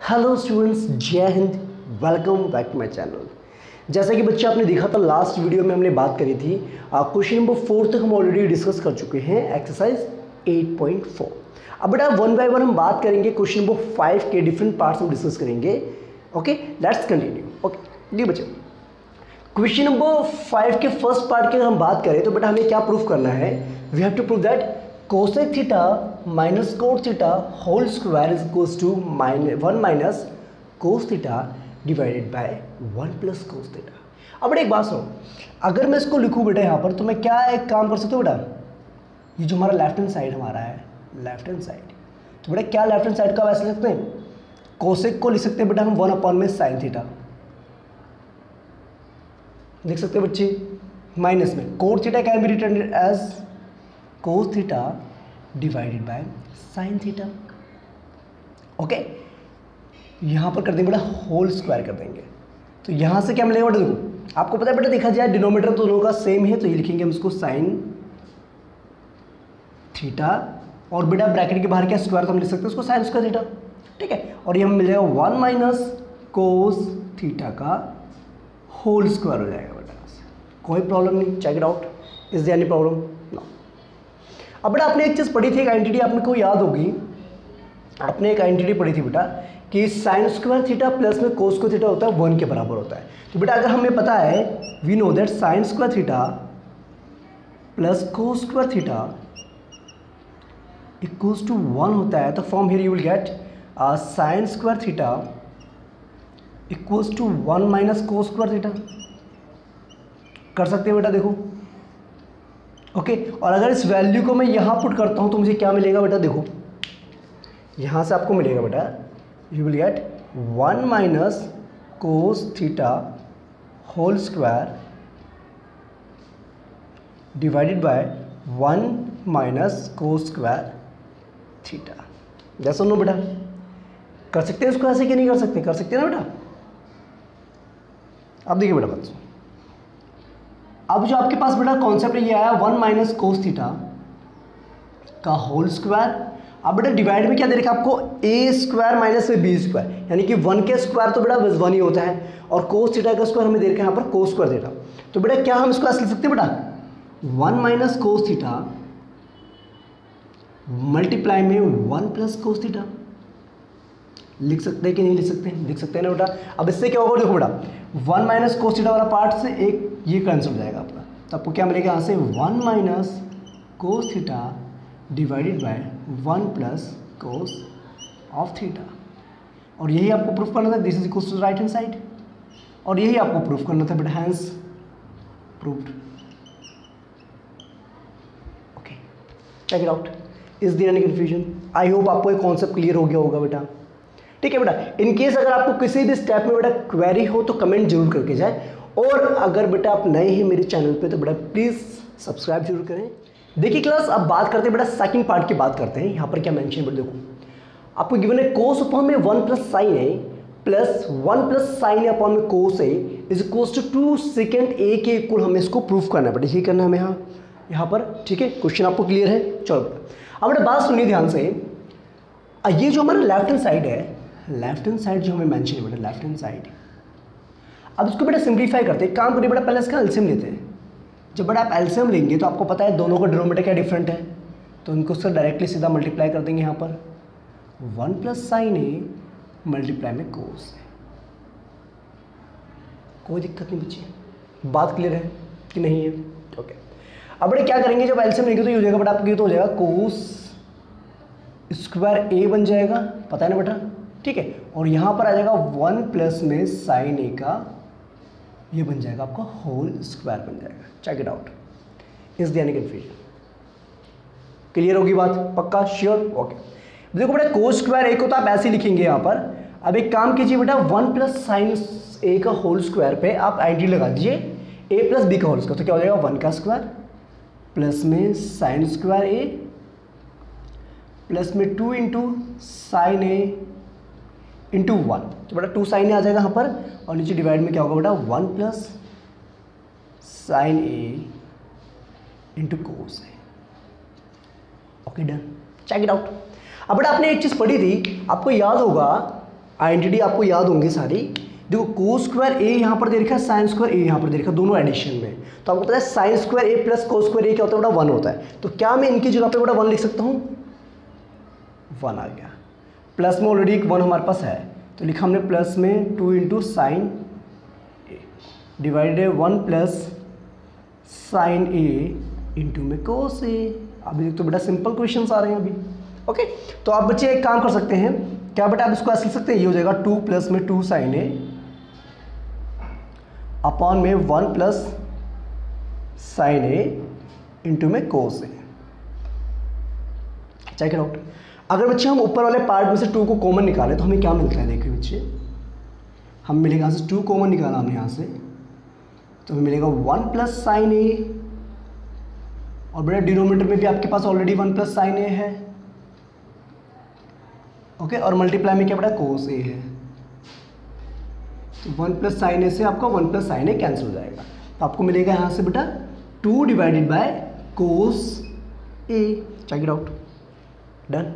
Hello students, जय हिंद। Welcome back to my channel. जैसा कि बच्चे आपने देखा था लास्ट वीडियो में हमने बात करी थी, क्वेश्चन नंबर 4 तक हम ऑलरेडी डिस्कस कर चुके हैं, एक्सरसाइज 8.4। अब बेटा वन बाय वन हम बात करेंगे, क्वेश्चन नंबर 5 के डिफरेंट पार्ट्स हम डिस्कस करेंगे। Okay, let's continue. ओके जी बच्चे, क्वेश्चन नंबर 5 के फर्स्ट पार्ट की अगर हम बात करें तो बेटा हमें क्या प्रूफ करना है? We have to prove that cosec theta minus cot theta whole square is equals to 1 minus cos theta divided by 1 plus cos theta. अब बेटा एक बात सुनो, अगर मैं इसको लिखूँ बेटा यहाँ पर तो मैं क्या एक काम कर सकता हूँ बेटा, ये जो हमारा लेफ्ट हैंड साइड हमारा है, लेफ्ट हैंड साइड, तो बेटा क्या लेफ्ट हैंड साइड का वैसे लिख सकते हैं? कोसेक को लिख सकते हैं बेटा हम 1 अपॉन में साइन थीटा लिख सकते हैं बच्चे, माइनस में cot theta can be written as cos theta divided by sine theta. Okay, यहाँ पर कर देंगे बेटा होल स्क्वायर कर देंगे, तो यहाँ से क्या मिलेगा बेटा? देखो आपको पता है बेटा, देखा जाए डिनोमीटर तो दोनों का सेम है, तो ये लिखेंगे हम इसको साइन थीटा, और बेटा ब्रैकेट के बाहर क्या स्क्वायर, तो हम लिख सकते हैं उसको साइन स्क्वायर थीटा। ठीक है, और ये हमें मिलेगा 1 माइनस कोस थीटा का होल स्क्वायर हो जाएगा बेटा। कोई प्रॉब्लम नहीं, check it out, is there any problem? No. अब बेटा आपने एक चीज़ पढ़ी थी, एक आइडेंटिटी आपने को याद होगी, आपने एक आइडेंटिटी पढ़ी थी बेटा कि साइन स्क्वायर थीटा प्लस में कोस को थीटा होता है 1 के बराबर होता है। तो बेटा अगर हमें पता है, we know that sine square theta plus cos square theta equals to 1 होता है, तो from here you will get sine square theta equals to 1 minus cos square theta. कर सकते हैं बेटा, देखो। ओके, और अगर इस वैल्यू को मैं यहाँ पुट करता हूँ तो मुझे क्या मिलेगा बेटा? देखो यहाँ से आपको मिलेगा बेटा, you will get 1 minus cos theta whole square divided by 1 minus cos square theta. जैसा नो बेटा, कर सकते हैं इसको ऐसे कि नहीं कर सकते? कर सकते हैं ना बेटा। अब देखिए बेटा बच्चों, अब जो आपके पास बेटा कॉन्सेप्ट ये आया 1 माइनस कोस थीटा का होल स्क्वायर। अब बेटा डिवाइड में क्या दे रखा है आपको? ए स्क्वायर माइनस में बी स्क्वायर, यानी कि 1 के स्क्वायर तो बेटा 1 ही होता है, और कोस थीटा का स्क्वायर हमें दे रखा है यहाँ पर कोस स्क्वायर थीटा। तो बेटा क्या हम इसको ऐसे लिख सकते हैं बेटा? 1 माइनस कोस थीटा मल्टीप्लाई में 1 प्लस कोस थीटा। लिख सकते हैं कि नहीं लिख सकते हैं? लिख सकते हैं ना बेटा। अब इससे क्या होगा? देखो बेटा 1 माइनस कोस थीटा वाला पार्ट से एक ये कैंसिल हो जाएगा आपका, तो आपको क्या मिलेगा यहाँ से? 1 minus cos theta divided by 1 plus cos of theta. और यही आपको प्रूफ करना था, this is equals to right hand side, और यही आपको प्रूफ करना था बेटा, hence proved. Okay, check it out, is there any confusion? I hope आपको एक कॉन्सेप्ट क्लियर हो गया होगा बेटा। ठीक है बेटा, इन केस अगर आपको किसी भी स्टेप में बेटा क्वेरी हो तो कमेंट जरूर करके जाए, और अगर बेटा आप नए हैं मेरे चैनल पे तो बेटा प्लीज़ सब्सक्राइब जरूर करें। देखिए क्लास, अब बात करते हैं बेटा सेकंड पार्ट की बात करते हैं। यहाँ पर क्या मेंशन है बेटा? देखो आपको गिवन है कोस अपॉन में 1 plus sine A plus 1 plus sine A upon में cos A is equals to 2 second ए के इक्वल हमें इसको प्रूफ करना है बेटा। ये करना है हमें यहाँ पर। ठीक है, क्वेश्चन आपको क्लियर है? चलो अब बेटा बात सुनिए ध्यान से। ये जो हमारा लेफ्ट हैंड साइड है, लेफ्ट हैंड साइड जो हमें मेंशन है बेटा, लेफ्ट हैंड साइड, अब इसको बेटा सिंप्लीफाई करते हैं। काम करिए बेटा, पहले इसका एलसीएम लेते हैं। जब बेटा आप एलसीएम लेंगे तो आपको पता है दोनों का डिनोमिनेटर क्या डिफरेंट है, तो इनको उससे डायरेक्टली सीधा मल्टीप्लाई कर देंगे। यहाँ पर 1 प्लस साइन ए मल्टीप्लाई में कोस है। कोई दिक्कत नहीं बच्ची, बात क्लियर है कि नहीं है? ओके, अब बेटा क्या करेंगे, जब एलसीएम लेंगे तो ये हो जाएगा बेटा आपको, ये तो हो जाएगा कोस स्क्वायर ए बन जाएगा, पता है ना बेटा? ठीक है, और यहाँ पर आ जाएगा 1 प्लस में साइन ए का, ये बन जाएगा आपका होल स्क्वायर बन जाएगा। Check it out, is there any confusion? Clear होगी बात? पक्का? श्योर? ओके, देखो बेटा कोस स्क्वायर ए को तो आप ऐसे ही लिखेंगे यहाँ पर। अब एक काम कीजिए बेटा, 1 प्लस साइन ए का होल स्क्वायर पे आप आइडेंटिटी लगा दीजिए ए प्लस बी का होल स्क्वायर, तो क्या हो जाएगा? 1 का स्क्वायर प्लस में साइन स्क्वायर ए प्लस में 2 इंटू साइन ए इंटू 1, तो बेटा 2 साइन ए आ जाएगा यहाँ पर, और नीचे डिवाइड में क्या होगा बेटा? 1 plus sine A into cos A. Okay done, check it out. अब बेटा आपने एक चीज़ पढ़ी थी, आपको याद होगा आइडेंटिटी आपको याद होंगी सारी। देखो कोस स्क्वायर ए यहाँ पर दे रखा है, साइन स्क्वायर ए यहाँ पर दे रखा है, दोनों एडिशन में। तो आपको पता है साइन स्क्वायर ए प्लस कोस स्क्वायर ए क्या होता है बेटा, 1 होता है। तो क्या मैं इनकी जगह पे बेटा 1 लिख सकता हूँ, 1 आ गया। प्लस में ऑलरेडी एक 1 हमारे पास है, तो लिखा हमने प्लस में 2 into sine A divided 1 plus sine A into में कोस ए। अभी तो बेटा सिंपल क्वेश्चंस आ रहे हैं अभी। ओके, तो आप बच्चे एक काम कर सकते हैं, क्या बेटा आप इसको ऐसे लिख सकते हैं, ये हो जाएगा 2 प्लस में 2 साइन ए अपॉन में 1 प्लस साइन ए इंटू में cos A. Check it out. अगर बच्चे हम ऊपर वाले पार्ट में से 2 को कॉमन निकालें तो हमें क्या मिलता है, देखिए बच्चे हम मिलेगा यहाँ से 2 कॉमन निकाला हमने यहाँ से, तो हमें मिलेगा 1 प्लस साइन ए, और बेटा डिनोमिनेटर में भी आपके पास ऑलरेडी 1 प्लस साइन ए है। ओके, और मल्टीप्लाई में क्या बेटा कोस ए है, तो 1 प्लस साइन ए से आपका 1 प्लस साइन ए कैंसिल हो जाएगा। तो आपको मिलेगा यहाँ से बेटा 2 divided by cos A. Check it out, done.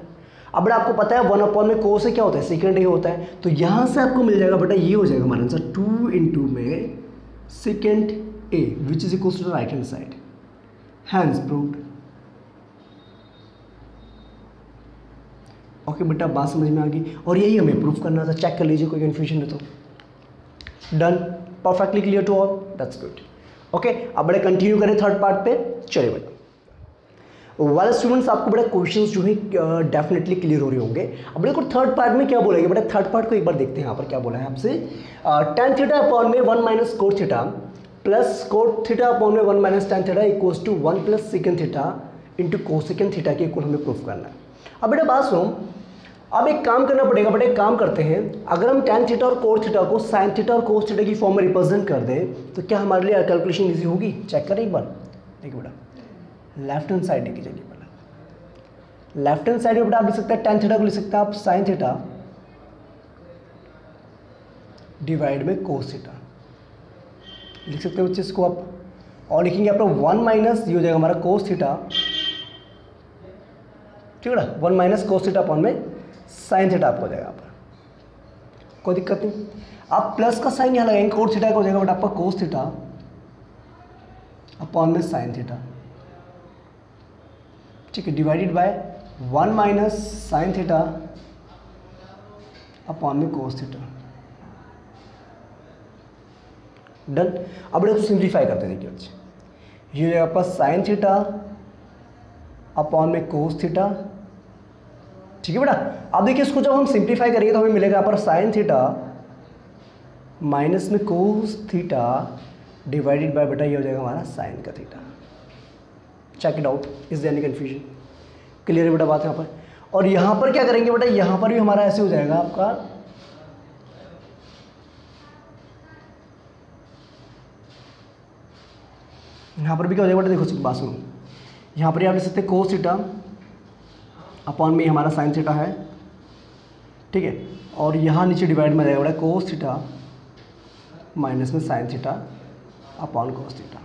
अब बेटा आपको पता है 1 अपॉन में कोस ए क्या होता है, सेकंड ए होता है। तो यहाँ से आपको मिल जाएगा बेटा, ये हो जाएगा हमारा आंसर 2 इंटू में second A which is equal to the right hand side. Hence proved. Okay बेटा, बात समझ में आ गई, और यही हमें प्रूफ करना था। चेक कर लीजिए कोई कंफ्यूजन है तो। Done, perfectly clear to all, that's good. Okay, अब बड़े कंटिन्यू करें थर्ड पार्ट पे। चलिए बेटा, वाले स्टूडेंट्स आपको बड़े क्वेश्चंस जो है डेफिनेटली क्लियर हो रहे होंगे। अब देखो थर्ड पार्ट में क्या बोलेंगे बेटा, थर्ड पार्ट को एक बार देखते हैं। यहाँ पर क्या बोला है आपसे, tan थीटा अपॉन में 1 minus cot theta plus cot theta upon में 1 minus tan theta equals to 1 plus second theta into cosecant theta के इक्वल हमें प्रूफ करना है। अब बेटा बात सुनो, अब एक काम करना पड़ेगा बेटा, एक काम करते हैं, अगर हम tan थीटा और कोट थीटा को साइन थीटा और कोस थीटा की फॉर्म में रिप्रेजेंट कर दें तो क्या हमारे लिए कैलकुलेशन ईजी होगी। चेक करें एक बार, देखिए बेटा लेफ्ट हैंड साइड लेके चलिए। पहले लेफ्ट हैंड साइड में बेटा आप लिख सकते हैं tan थीटा को लिख सकते हैं आप साइन थीटा डिवाइड में कोस थीटा लिख सकते हैं बच्चे इसको आप, और लिखेंगे आप 1 माइनस ये हो जाएगा हमारा कोस थीटा, ठीक है ना, 1 माइनस कोस थीटा अपॉन में साइन थीटा आपको हो जाएगा। आप कोई दिक्कत नहीं, आप प्लस का साइन यहाँ लगाएंगे, कोट थीटा का हो जाएगा बट आपका कोस थीटा अपॉन में साइन थीटा, ठीक है, divided by 1 minus sine theta upon में कोस थीटा। डन। अब इसको सिंप्लीफाई करते हैं, देखिए बच्चे ये हो जाएगा आपका साइन थीटा अपॉन में कोस थीटा, ठीक है बेटा। अब देखिए इसको जब हम सिंप्लीफाई करेंगे तो हमें मिलेगा यहाँ पर साइन थीटा माइनस में कोस थीटा डिवाइडेड बाय बेटा ये हो जाएगा हमारा साइन का theta. Check it out, is there any confusion, clear है बेटा बात यहाँ पर। और यहाँ पर क्या करेंगे बेटा, यहाँ पर भी हमारा ऐसे हो जाएगा आपका यहाँ पर भी क्या हो जाएगा बेटा, देखो बात सुनो, यहाँ पर आप लिख सकते हैं कोस थीटा अपॉन में हमारा साइन थीटा है, ठीक है, और यहाँ नीचे डिवाइड में आ जाएगा बेटा कोस थीटा माइनस में sine theta upon cos theta.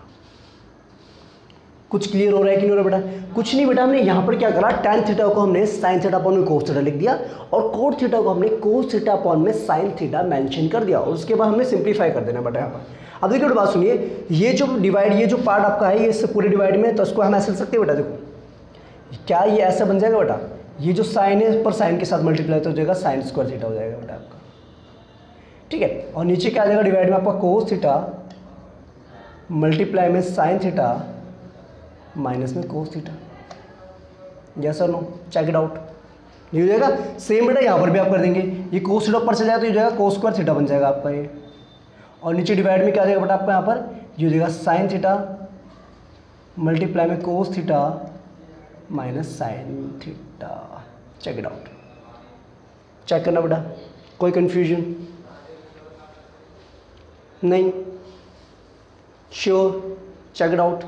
कुछ क्लियर हो रहा है कि नहीं हो रहा बेटा? कुछ नहीं बेटा, हमने यहाँ पर क्या करा, tan थीटा को हमने साइन थीटा अपॉन में कोस थीटा लिख दिया और कोट थीटा को हमने कोस थीटा अपॉन में साइन थीटा मेंशन कर दिया, और उसके बाद हमने सिंप्लीफाई कर देना बेटा यहाँ पर। अब देखिए बेटा बात सुनिए, ये जो डिवाइड, ये जो पार्ट आपका है ये इससे पूरे डिवाइड में, तो इसको हम ऐसे लिख सकते हैं बेटा, देखो क्या ये ऐसा बन जाएगा बेटा, ये जो साइन है पर साइन के साथ मल्टीप्लाई तो हो जाएगा साइन स्क्वायर थीटा हो जाएगा बेटा आपका, ठीक है, और नीचे क्या आ जाएगा डिवाइड में आपका कोस थीटा मल्टीप्लाई में साइन थीटा माइनस में कोस थीटा। यस और नो? Check it out. ये हो जाएगा सेम बेटा, यहाँ पर भी आप कर देंगे, ये कोस थीटा ऊपर से जाएगा तो ये हो जाएगा कोस स्क्वायर थीटा बन जाएगा आपका ये, और नीचे डिवाइड में क्या आ जाएगा बेटा आपका यहाँ पर, ये हो जाएगा साइन थीटा मल्टीप्लाई में cos theta minus sine theta. Check it out, check करना बेटा, कोई कंफ्यूजन नहीं? Sure? Check it out,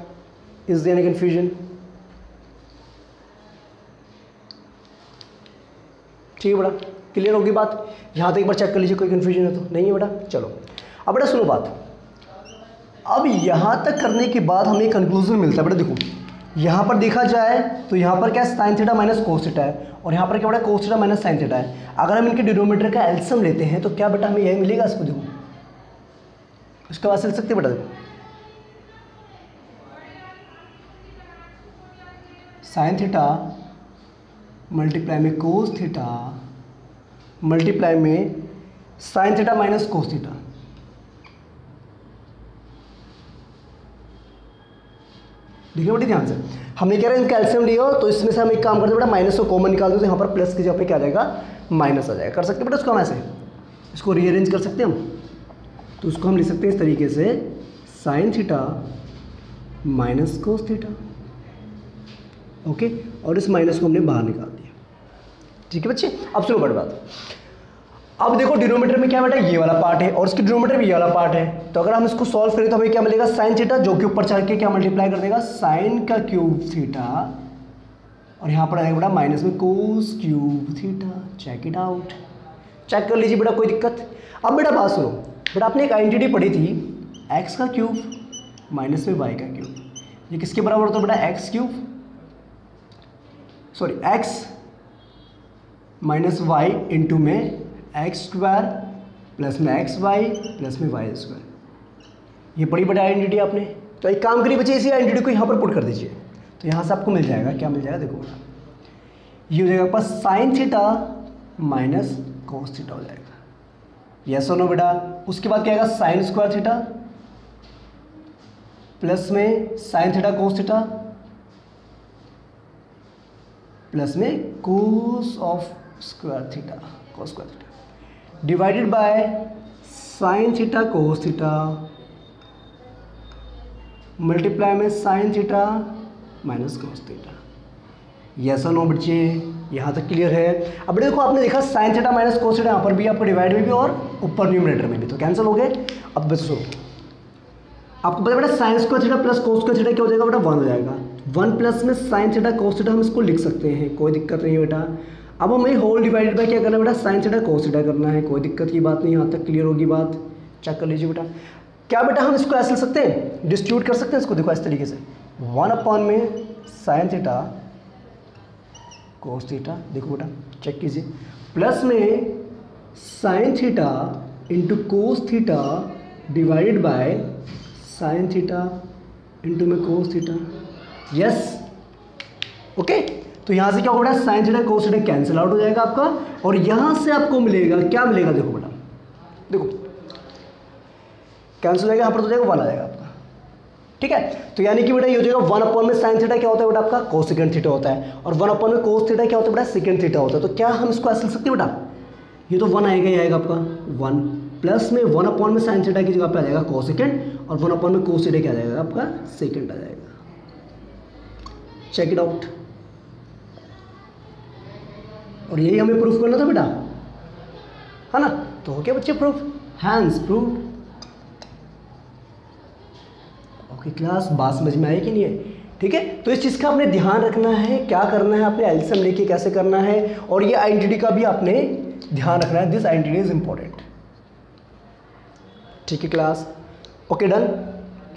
is there any confusion? ठीक है बेटा, क्लियर होगी बात? यहाँ तक एक बार चेक कर लीजिए, कोई कंफ्यूजन है तो? नहीं है बेटा? चलो अब बेटा सुनो बात, अब यहाँ तक करने के बाद हमें कंक्लूजन मिलता है बेटा, देखो यहाँ पर देखा जाए तो यहाँ पर क्या है, sign theta minus cos theta है, और यहाँ पर क्या बड़ा कोस थीटा माइनस साइन थीटा है। अगर हम इनके डिनोमिनेटर का एलसीएम लेते हैं तो क्या बेटा हमें यही मिलेगा। इसको देखो, इसके बाद चल सकते बेटा, देखो साइन थीटा मल्टीप्लाई में कोस थीटा मल्टीप्लाई में sine theta minus cos theta. देखिए बेटा ध्यान से, हमने कह रहे हैं इनका एलसीएम लिया हो तो इसमें से हम एक काम करते हैं बेटा, माइनस को कॉमन निकाल दो तो यहाँ पर प्लस की जगह पे क्या आ जाएगा, माइनस आ जाएगा। कर सकते हैं बेटा इसको हम ऐसे, इसको रीअरेंज कर सकते हैं हम। तो उसको हम लिख सकते हैं इस तरीके से, sign theta minus cos theta. Okay, और इस माइनस को हमने बाहर निकाल दिया। ठीक है बच्चे, अब सुनो बड़ी बात, अब देखो डिनोमीटर में क्या बेटा, ये वाला पार्ट है और इसके डिनोमीटर में ये वाला पार्ट है। तो अगर हम इसको सॉल्व करें तो हमें क्या मिलेगा, साइन थीटा जो कि ऊपर चढ़ के क्या मल्टीप्लाई कर देगा, साइन का क्यूब थीटा, और यहाँ पर आएगा बेटा माइनस में cos cube theta. Check it out, check कर लीजिए बेटा, कोई दिक्कत। अब बेटा बात सुनो बेटा, आपने एक आइडेंटिटी पढ़ी थी, एक्स का क्यूब माइनस में वाई का क्यूब, ये किसके बराबर होता है बेटा, x cube, sorry x minus y into में एक्स स्क्वायर प्लस में एक्स वाई प्लस में वाई स्क्वायर। ये बड़ी बड़ी आइडेंटिटी आपने। तो एक काम करिए बच्चे, इसी आइडेंटिटी को यहाँ पर पुट कर दीजिए, तो यहाँ से आपको मिल जाएगा, क्या मिल जाएगा देखो, ये हो जाएगा आपका sign theta minus cos theta हो जाएगा। यस और नो बेटा। उसके बाद क्या आएगा, साइन स्क्वायर थीटा प्लस में sine theta cos theta plus में cos of square theta, cos square theta divided by sine theta cos theta multiply में sine theta minus cos theta. Yes और नो बच्चे, यहाँ तक क्लियर है। अब देखो आपने देखा sine theta minus cos theta, यहाँ पर भी आपको डिवाइड में भी और ऊपर न्यूमरेटर में भी, तो कैंसिल हो गए। अब बच्चों आपको पता बेटा, sign square theta plus cos square theta क्या हो जाएगा बेटा, 1 हो जाएगा। 1 प्लस में साइन थीटा कोस थीटा हम इसको लिख सकते हैं, कोई दिक्कत नहीं बेटा। अब हमें होल डिवाइडेड बाय क्या करना है बेटा, साइन थीटा कोस थीटा करना है, कोई दिक्कत की बात नहीं, यहाँ तक क्लियर होगी बात। चेक कर लीजिए बेटा, क्या बेटा हम इसको ऐसे लिख सकते हैं, डिस्ट्रीब्यूट कर सकते हैं इसको, देखो इस तरीके से 1 में साइन थीटा कोस थीटा, देखो बेटा चेक कीजिए, प्लस में sine theta into cos theta divided by sine theta into में कोस थीटा। यस ओके, तो यहाँ से क्या होगा बेटा, sign theta cos theta cancel out हो जाएगा आपका, और यहाँ से आपको मिलेगा, क्या मिलेगा देखो बेटा, देखो कैंसिल हो जाएगा, यहाँ पर तो जाएगा 1 आ जाएगा आपका। ठीक है, तो यानी कि बेटा ये हो जाएगा 1 में साइन थीटा क्या होता है बेटा आपका, कोस सेकंड थीटा होता है, और 1 में कोस थीटा क्या होता है बेटा, सेकंड थीटा होता है। तो क्या हम इसको ऐसे लिख सकते हैं बेटा, ये तो 1 आएगा, ही आएगा आपका 1 प्लस में 1 में साइन थीटा की जगह पे आ जाएगा कोस सेकंड, और 1 में कोस थीटा क्या आ जाएगा आपका, सेकंड आ जाएगा। चेक इट आउट, और यही हमें प्रूफ करना था बेटा, है ना। तो हो गया बच्चे proof, hence proof. Okay class, बात समझ में आई कि नहीं है, ठीक है। तो इस चीज़ का आपने ध्यान रखना है, क्या करना है आपने, एलसीएम लेके कैसे करना है, और ये आइडेंटिटी का भी आपने ध्यान रखना है, दिस आइडेंटिटी इज इंपॉर्टेंट। ठीक है क्लास, ओके डन,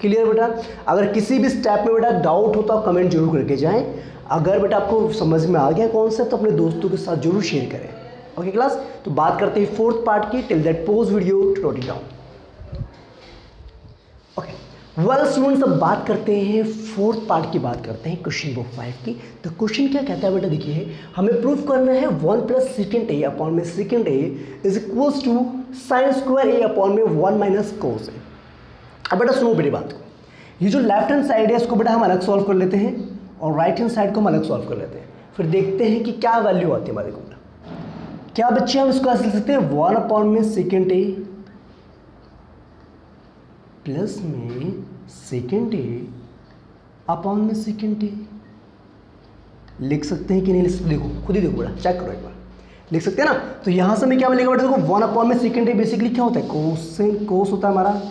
क्लियर बेटा। अगर किसी भी स्टेप में बेटा डाउट हो तो आप कमेंट जरूर करके जाएं। अगर बेटा आपको समझ में आ गया कॉन्सेप्ट तो अपने दोस्तों के साथ जरूर शेयर करें। ओके क्लास, तो बात करते हैं 4th पार्ट की। Till that pause video to note it down. Okay well students, अब बात करते हैं 4th पार्ट की, बात करते हैं क्वेश्चन बुक 5 की। तो क्वेश्चन क्या कहता है बेटा, देखिए हमें प्रूफ करना है 1 + सेकेंड ए अपॉन में second A is equals to sine square A upon में 1 माइनस कोस ए। अब बेटा सुनो मेरी बात को, ये जो लेफ्ट हैंड साइड है इसको बेटा हम अलग सॉल्व कर लेते हैं, और राइट हैंड साइड को हम अलग सॉल्व कर लेते हैं, फिर देखते हैं कि क्या वैल्यू आती है हमारे को। क्या बच्चे हम इसको ऐसे लिख सकते हैं, 1 में सेकेंड ए प्लस में सेकेंड ए अपॉन में सेकेंड ए, लिख सकते हैं कि नहीं लिख सकते, देखो खुद ही देखो बेटा, चेक करो एक बार, लिख सकते हैं ना। तो यहाँ से हमें क्या मिलेगा बेटा, देखो 1 में सेकेंड ए बेसिकली क्या होता है, कोस होता है हमारा,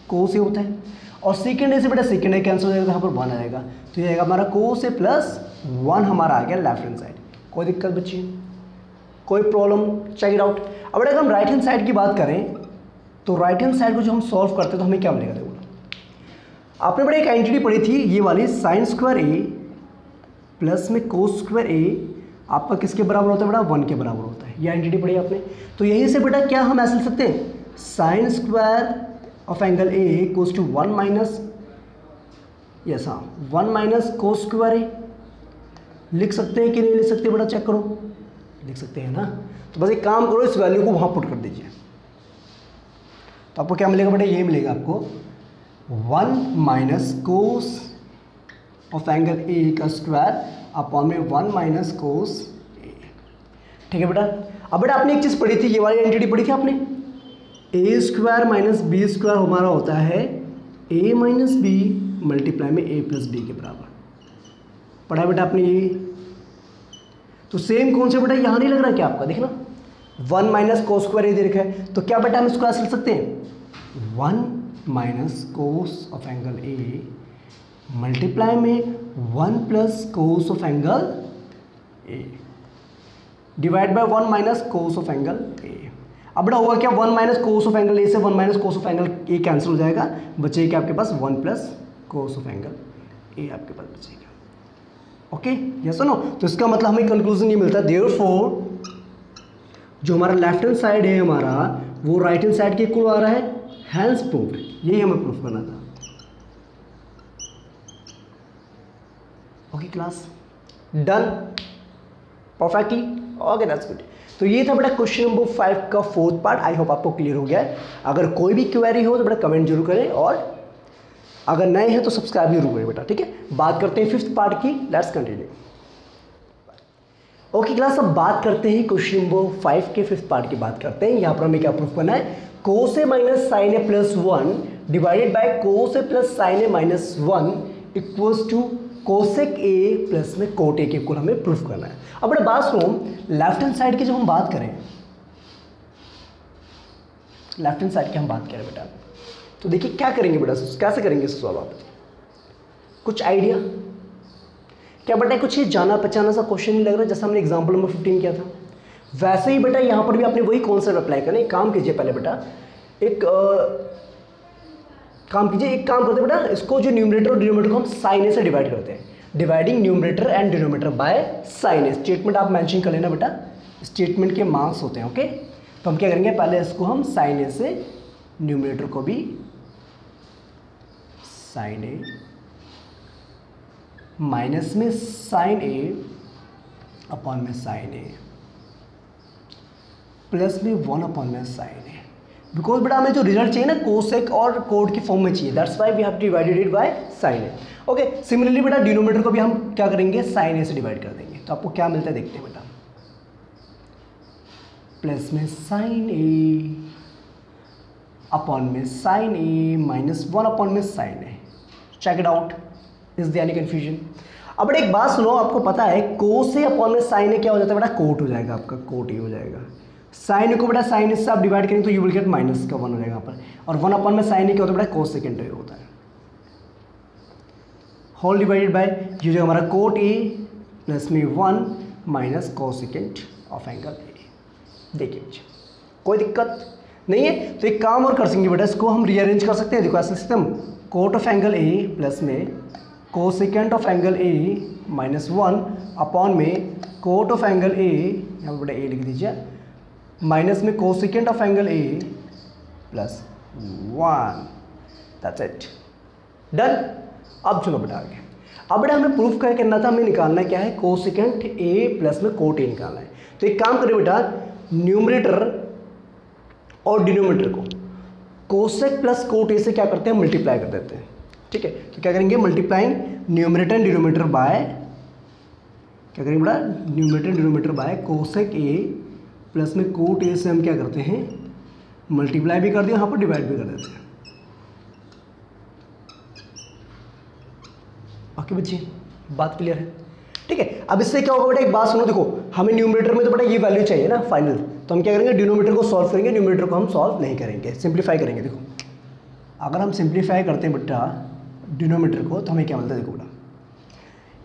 कोस ए होता है, और सेकेंड ए से बेटा सेकेंड ए कैंसिल हो जाएगा, यहाँ पर 1 आ जाएगा, तो ये आएगा हमारा कोस ए प्लस 1 हमारा आ गया लेफ्ट हैंड साइड। कोई दिक्कत बच्ची, कोई प्रॉब्लम, चेक इट आउट। अब अगर हम राइट हैंड साइड की बात करें तो राइट हैंड साइड को जो हम सॉल्व करते हैं तो हमें क्या मिलेगा, देखो आपने बड़ा एक आइडेंटिटी पढ़ी थी ये वाली, साइन स्क्वायर ए प्लस में कोस स्क्वायर ए आपका किसके बराबर होता है बेटा, 1 के बराबर होता है। ये आइडेंटिटी पढ़ी आपने। तो यहीं से बेटा क्या हम ऐसे लिख सकते हैं, sine square of angle A equals to 1 minus, yes हाँ, 1 माइनस कोस स्क्वायर ए लिख सकते हैं कि नहीं लिख सकते बेटा, चेक करो, लिख सकते हैं ना। तो बस एक काम करो, इस वैल्यू को वहाँ पुट कर दीजिए, तो आपको क्या मिलेगा बेटा, ये मिलेगा आपको 1 माइनस कोस ऑफ एंगल ए का स्क्वायर अपॉन में 1 माइनस कोस ए। ठीक है बेटा। अब बेटा आपने एक चीज़ पढ़ी थी, ये वाली आइडेंटिटी पढ़ी थी आपने, ए स्क्वायर माइनस बी स्क्वायर हमारा होता है ए माइनस बी मल्टीप्लाई में ए प्लस बी के बराबर। पढ़ा बेटा आपने ये। तो सेम कौन सा बेटा यहाँ नहीं लग रहा क्या आपका, देखना 1 माइनस कोस स्क्वायर ए दे रखा है, तो क्या बेटा हम इसको ऐसे लिख सकते हैं 1 minus cos of angle A multiply में 1 plus cos of angle A divide by 1 minus cos of angle A. अब बेटा होगा क्या, 1 minus cos of angle A से 1 minus cos of angle A cancel हो जाएगा, बचेगा क्या आपके पास 1 plus cos of angle A आपके पास बचेगा। Okay, yes no. तो इसका मतलब हमें कंक्लूजन ये मिलता है, देयरफॉर जो हमारा लेफ्ट हैंड साइड है हमारा वो राइट हैंड साइड के इक्वल आ रहा है, हैंस प्रूव्ड। यही हमें प्रूफ करना था। Okay class, done perfectly. Okay that's good. तो ये था बेटा क्वेश्चन नंबर 5 का 4th पार्ट। आई होप आपको क्लियर हो गया है। अगर कोई भी क्वेरी हो तो बेटा कमेंट जरूर करें, और अगर नए हैं तो सब्सक्राइब जरूर करें बेटा। ठीक है, बात करते हैं 5th पार्ट की। Let's continue. ओके क्लास, अब बात करते हैं क्वेश्चन नंबर 5 के 5th पार्ट की बात करते हैं। यहाँ पर हमें क्या प्रूफ करना है, cos A minus sine A plus 1 divided by cos A plus sine A minus 1 equals to cosec A plus में कोट ए के इक्वल हमें प्रूफ करना है। अब बेटा बात सुनो, लेफ्ट हैंड साइड की जब हम बात करें, लेफ्ट हैंड साइड की हम बात करें बेटा, तो देखिए क्या करेंगे बेटा, कैसे करेंगे इस सवाल आप, कुछ आइडिया क्या बेटा, कुछ ये जाना पहचाना सा क्वेश्चन नहीं लग रहा जैसा हमने एग्जाम्पल नंबर 15 किया था। वैसे ही बेटा यहाँ पर भी आपने वही कॉन्सेप्ट अप्लाई करना है। एक काम कीजिए पहले बेटा, एक काम कीजिए, एक काम करते हैं बेटा, इसको जो न्यूमरेटर और डिनोमिनेटर को हम साइन ए से डिवाइड करते हैं। Dividing numerator and denominator by sine A. Statement आप मेंशन कर लेना बेटा, स्टेटमेंट के मार्क्स होते हैं। ओके, तो हम क्या करेंगे, पहले इसको हम साइन ए से, न्यूमरेटर को भी साइन ए माइनस में साइन ए अपॉन में साइन ए प्लस में 1 अपॉन में साइन ए। बिकॉज बेटा हमें जो रिजल्ट चाहिए ना कोसेक और कोड की फॉर्म में चाहिए, that's why we have divided it by sine A. Okay, similarly बेटा डिनोमिनेटर को भी हम क्या करेंगे, साइन ए से डिवाइड कर देंगे। तो आपको क्या मिलता है देखते हैं बेटा, प्लस में साइन ए अपॉन में साइन ए माइनस 1 अपॉन में sine A. Check it out, is there any confusion. अब बेटा एक बात सुनो, आपको पता है कोस ए अपॉन में साइन ए क्या हो जाता है बेटा, कोट हो जाएगा आपका, कोट ही हो जाएगा। साइन को बेटा साइन से आप डिवाइड करेंगे तो यू विल गेट माइनस का 1 हो जाएगा यहाँ पर, और 1 अपॉन में साइन क्या होता है बेटा, कोस सेकेंड ए होता है, होल डिवाइडेड बाय ये जो हमारा कोट ए प्लस में 1 minus cos second of angle ए। देखिए बच्चे कोई दिक्कत नहीं है, तो एक काम और कर सकेंगे बेटा, इसको हम रीअरेंज कर सकते हैं। देखो ऐसा system, cot of angle A plus में cosecant of angle A minus 1 upon में कोट ऑफ एंगल ए, यहाँ पर बेटा ए लिख दीजिए, माइनस में cosecant of angle A plus 1। That's it, done. अब सुनो बेटा आगे, अब बेटा हमें प्रूफ क्या करना था, हमें निकालना क्या है, कोसेकेंट ए प्लस में कोट ए निकालना है। तो एक काम करें बेटा, न्यूमरेटर और डिनोमिनेटर को कोसेक प्लस कोट ए से क्या करते हैं, मल्टीप्लाई कर देते हैं। ठीक है, तो क्या करेंगे, multiplying numerator and denominator by, क्या करेंगे बेटा, numerator denominator by cosec A plus में कोट ए से हम क्या करते हैं, मल्टीप्लाई भी कर दिया, यहाँ पर डिवाइड भी कर देते हैं। ओके बच्चे, बात क्लियर है। ठीक है, अब इससे क्या होगा बेटा, एक बात सुनो, देखो हमें न्यूमरेटर में तो बेटा ये वैल्यू चाहिए ना फाइनल, तो हम क्या करेंगे, डिनोमिनेटर को सॉल्व करेंगे, न्यूमरेटर को हम सॉल्व नहीं करेंगे, सिंप्लीफाई करेंगे। देखो अगर हम सिंप्लीफाई करते हैं बेटा डिनोमिनेटर को, तो हमें क्या मिलता है, देखो बेटा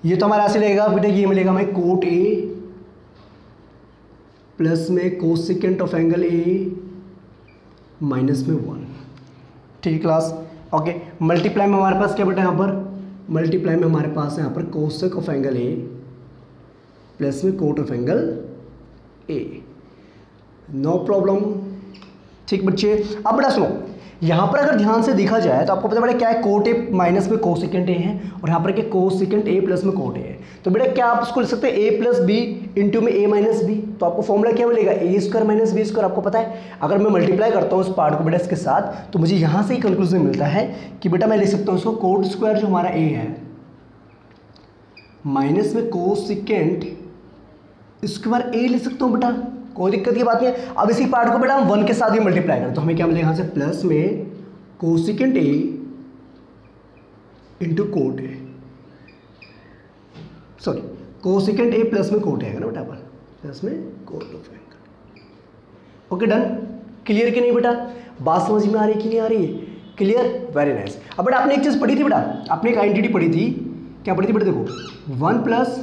ये तो हमारा ऐसे लगेगा बेटा, ये मिलेगा हमें कोट ए प्लस में cosecant of angle A minus में 1। ठीक है क्लास, ओके। मल्टीप्लाई में हमारे पास क्या बेटा, यहाँ पर मल्टीप्लाई में हमारे पास है यहाँ पर cosec of angle A plus में cot of angle A. No problem. ठीक बच्चे, अब बेटा सुनो, यहाँ पर अगर ध्यान से देखा जाए तो आपको पता बेटा क्या है, कोट ए माइनस में कोसेकेंट ए है और यहाँ पर क्या कोसेकेंट ए प्लस में कोट ए है। तो बेटा क्या आप इसको लिख सकते हैं ए प्लस बी इंटू में ए माइनस बी। तो आपको फॉर्मूला क्या मिलेगा, ए स्क्वायर माइनस बी स्क्वायर। आपको पता है अगर मैं मल्टीप्लाई करता हूँ इस पार्ट को बेटा इसके साथ, तो मुझे यहाँ से ही कंक्लूजन मिलता है कि बेटा मैं लिख सकता हूँ इसको कोट स्क्वायर जो हमारा ए है माइनस में कोसेकेंट स्क्वायर ए लिख सकता हूँ बेटा, कोई दिक्कत की बात नहीं है। अब इसी पार्ट को बेटा हम 1 के साथ ही मल्टीप्लाई करें तो हमें क्या मिलेगा यहाँ से, प्लस में cosecant A into cot A, sorry cosecant A plus में कोट आएगा ना बेटा, पर प्लस में cot of angle. Okay done. Clear कि नहीं बेटा, बात समझ में आ रही कि नहीं आ रही है, क्लियर, वेरी नाइस। अब बेटा आपने एक चीज़ पढ़ी थी बेटा, आपने एक आइडेंटिटी पढ़ी थी, क्या पढ़ी थी बेटा, देखो 1 प्लस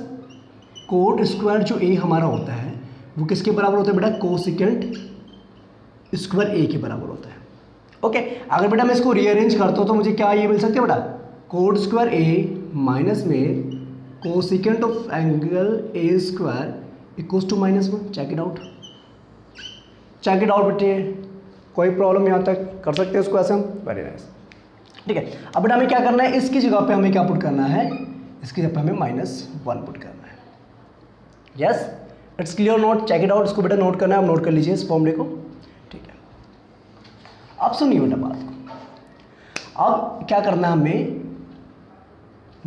कोट स्क्वायर जो ए हमारा होता है वो किसके बराबर होता है बेटा, कोसेकेंट स्क्वायर ए के बराबर होता है। ओके अगर बेटा मैं इसको रीअरेंज करता हूँ तो मुझे क्या ये मिल सकता है बेटा, कोट स्क्वायर ए माइनस में cosecant of angle A square equals to -1। Check it out, check it out बेटे, कोई प्रॉब्लम यहाँ तक कर सकते हैं इसको ऐसे हम, वेरी नाइस। ठीक है, अब बेटा हमें क्या करना है, इसकी जगह पे हमें क्या पुट करना है, इसकी जगह पे हमें -1 पुट करना है। Yes it's clear not, check it out. इसको बेटा नोट करना है, आप नोट कर लीजिए इस फॉर्मूले को। ठीक है, अब सुनिए बेटा बात को, अब क्या करना है हमें,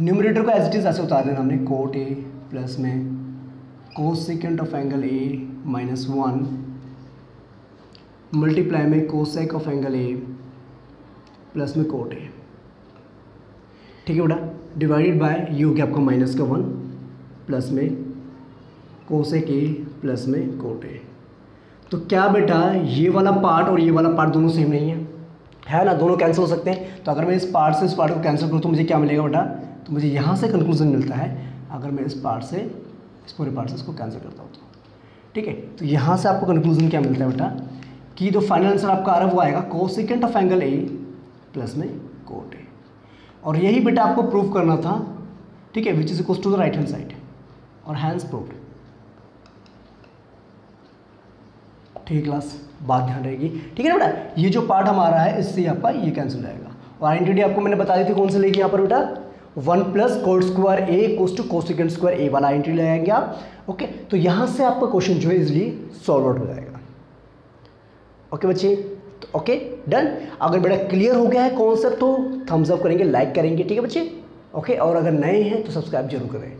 न्यूमरेटर को एज इट इज ऐसे उतार देना हमने, कोट ए प्लस में cosecant of angle A -1 multiply में cosec of angle A plus में कोट ए। ठीक है बेटा, डिवाइडेड बाय ये हो गया आपका -1 प्लस में कोसेक ए प्लस में कोट ए। तो क्या बेटा ये वाला पार्ट और ये वाला पार्ट दोनों सेम नहीं है ना, दोनों कैंसिल हो सकते हैं। तो अगर मैं इस पार्ट से इस पार्ट को कैंसिल करूँ तो मुझे क्या मिलेगा बेटा, तो मुझे यहाँ से कंक्लूजन मिलता है अगर मैं इस पार्ट से इस पूरे पार्ट से इसको कैंसिल करता हूँ तो। ठीक है, तो यहाँ से आपको कंक्लूजन क्या मिलता है बेटा, कि जो फाइनल आंसर आपका आ रहा है वो आएगा cosecant of angle A plus में कोट ए। और यही बेटा आपको प्रूव करना था, ठीक है, which is equals to the right hand side, और हैंड्स प्रूव्ड। ठीक है क्लास, बात ध्यान रहेगी। ठीक है ना बेटा, ये जो पार्ट हमारा है इससे आपका ये कैंसिल हो जाएगा। और आइडेंटिटी आपको मैंने बता दी थी कौन से लेगी यहाँ पर बेटा, 1 plus cot square A equals to cosecant square A वाला आइडेंटिटी ले आएंगे आप। ओके, तो यहाँ से आपका क्वेश्चन जो है इजिली सॉल्व आउट हो जाएगा। ओके बच्चे, तो ओके डन। अगर बेटा क्लियर हो गया है कॉन्सेप्ट तो थम्स अप करेंगे, लाइक करेंगे। ठीक है बच्चे, ओके, और अगर नए हैं तो सब्सक्राइब जरूर करें।